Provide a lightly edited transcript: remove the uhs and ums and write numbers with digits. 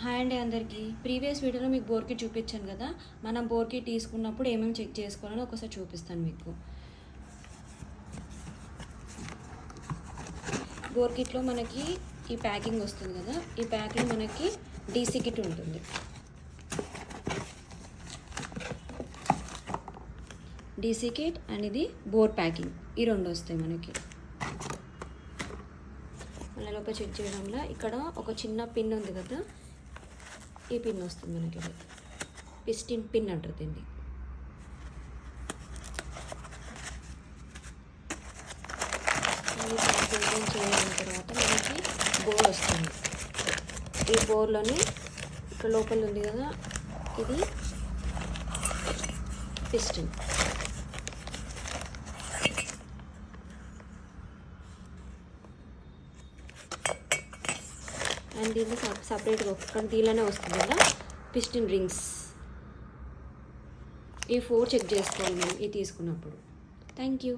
Hi అండి అందరికీ. Previous వీడియోలో మీకు బోర్ కిట్ చూపించాను కదా. మనం బోర్ కిట్ తీసుకున్నప్పుడు ఏమేమి చెక్ చేసుకోవాలని ఒకసారి చూపిస్తాను మీకు. బోర్ కిట్లో మనకి ఈ ప్యాకింగ్ వస్తుంది కదా. ఈ ప్యాక్లో మనకి డీసీ కిట్ ఉంటుంది. డీసీ కిట్ అండ్ ఇది బోర్ ప్యాకింగ్, ఈ రెండు వస్తాయి మనకి. మళ్ళీ లోపల చెక్ చేయడంలో ఇక్కడ ఒక చిన్న పిన్ ఉంది కదా, ఈ పిన్ వస్తుంది మనకి. పిస్టిన్ పిన్ అంటారు దీన్ని. చేయడం తర్వాత మనకి బోర్ వస్తుంది. ఈ బోర్లోని ఇక్కడ లోపల ఉంది కదా, ఇది పిస్టిన్. అండ్ దీన్ని సపరేట్గా ఇక్కడ దీనిలోనే వస్తుంది కదా పిస్టిన్ రింగ్స్. ఈ 4 చెక్ చేసుకోవాలి మనం ఇది తీసుకున్నప్పుడు. Thank you.